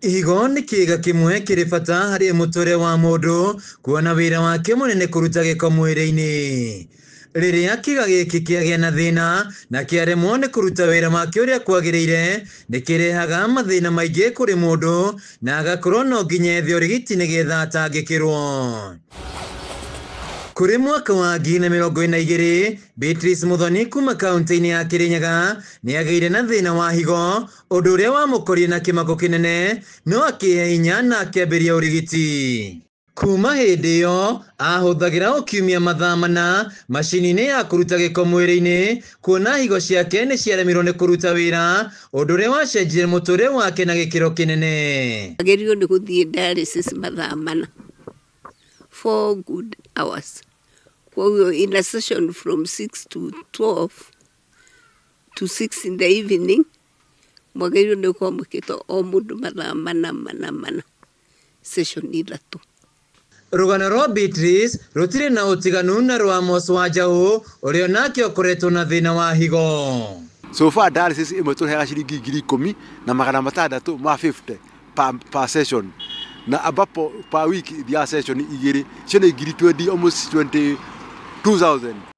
Igo nĩ kĩĩga kĩmwe kĩrĩ bata harĩ mũtũũrĩre wa mũndũ kuona wĩra wake mũnene kũruta gĩko mwĩrĩ-inĩ. Rĩrĩa kĩĩga gĩkĩ kĩagĩa na thĩna na kĩaremwo nĩ kũruta wĩra wake ũrĩa kwagĩrĩire, nĩ kĩrehaga mathĩna maingĩ kũrĩ mũndũ na agakorwo no nginya ethe ũrigiti nĩgetha atangĩkĩrwo. Kũrĩ mwaka wa 2022, Beatrice Muthoni kuma kaunti-inĩ ya Kirinyaga nĩ agĩire na thĩna wa higo, ũndũ ũrĩa wamũkorire na kĩmako kĩnene, no akĩhe hinya na akĩambĩria ũrigiti. Kuma hĩndĩ ĩyo, ahũthagĩra ũkiumia mathaa mana macini-inĩ ya kũruta gĩko mwĩrĩ-inĩ, kuona higo ciake nĩ ciaremirwo nĩ kũruta wĩra, ũndũ ũrĩa wacenjirie mũtũũrĩre wake na gĩkĩro kĩnene. Agĩrĩirwo nĩ gũthiĩ dialysis mathaa mana, 4 good hours. In a session from 6 to 12 to 6 in the evening, mwagĩrĩirwo nĩ gũkorwo mũkĩtwo o mũndũ mathaa mana session ithatũ. Rũgano rwa Beatrice rũtirĩ na ũtiganu na rwa Amos Wanjaũ ũrĩa onake ũkoretwo na thĩna wa higo. So far dialysis ĩmwe tũheaga ciringi 10,650 per session, na ambapo per week thia session igĩrĩ cio nĩ 20 almost 22,000.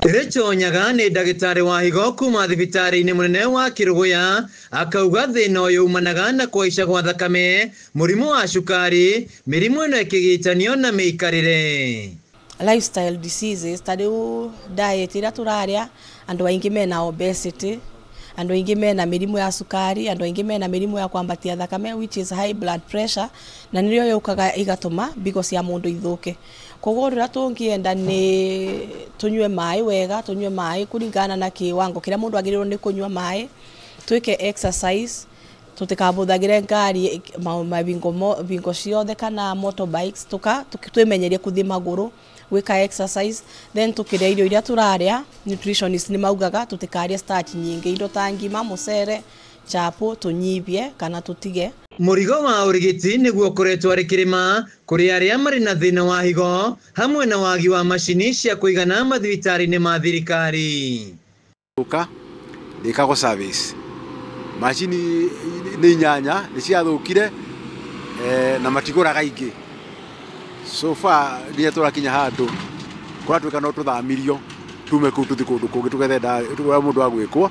Rachel Onyaga nĩ ndagĩtarĩ wa higo kuma thibitarĩ-inĩ mũnene wa Kĩrũgũya, akauga thĩna ũyũ umanaga na kũhaica gwa thakame, mũrimũ wa cukari, mĩrimũ ĩno ĩkĩgitanio na mĩikarĩre. Lifestyle diseases, ta rĩu diet ĩrĩa tũrarĩa, andũ aingĩ mena obesity, andũ aingĩ mena mĩrimũ ya cukari, andũ aingĩ mena mĩrimũ ya kwambatia thakame which is high blood pressure, na nĩrĩo yũkaga igatũma bigo cia mũndũ ithũke. Koguo rĩrĩa tũngĩenda nĩ tunyue maĩ wega, tunyue maĩ kũringana na kiwango kĩrĩa mũndũ agĩrĩirwo nĩ kũnyua maĩ, twĩke exercise, tũtikahũthagĩre ngari mabingo ciothe kana motorbikes, twĩmenyerie kũthiĩ magũrũ, gwĩka exercise, then tũkĩrĩa irio iria tũrarĩa, nutritionist nĩ maugaga tũtikarĩe starch nyingĩ, indo ta ngima, mũcere, chapo, tũnyibie kana tũtige. Mũrigo wa ũrigiti nĩguo ũkoretwo arĩ kĩrĩma kũrĩ arĩa marĩ na thĩna wa higo, hamwe na wagi wa macini cia kũigana mathibitarĩ-inĩ ma thirikari. Ũka ndĩkagwo service, macini nĩ 8 nĩ ciathũkire na matigũraga ingĩ. So far rĩrĩa tũrakinya handũ kũratuĩka no tũthamirio tume kũu tũthi kũndũ kũngĩ tũgethe mũndũ wa gwĩkwo,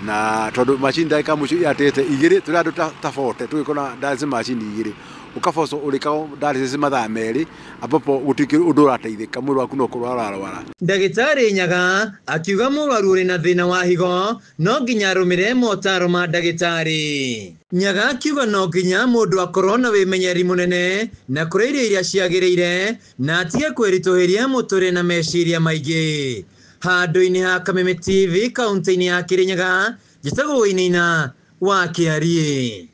na tondũ macini ndagĩka mũico yatete 2 tũrĩ andũ ta 40 tũgĩkona dialysis macini 2 ũkaboco ũrĩkagwo dialysis mathaa 2 ambapo gũtikĩrĩ ũndũ ũrateithĩka, mwĩrĩ waku no kũrwara ũrarwara. Ndagĩtarĩ Nyaga akiuga mũrwaru ũrĩ na thĩna wa higo no nginya arũmĩrĩre motaro ma ndagĩtarĩ. Nyaga akiuga no nginya mũndũ akorwo na wĩmenyeri mũnene na kũrĩa irio iria ciagĩrĩire na atige kwĩritũhĩria mũtũũrĩre na meciria maingĩ. Handũ-inĩ ha Kameme TV kaunti-inĩ ya Kirinyaga, njĩtagwo Wainaina wa Kĩarie.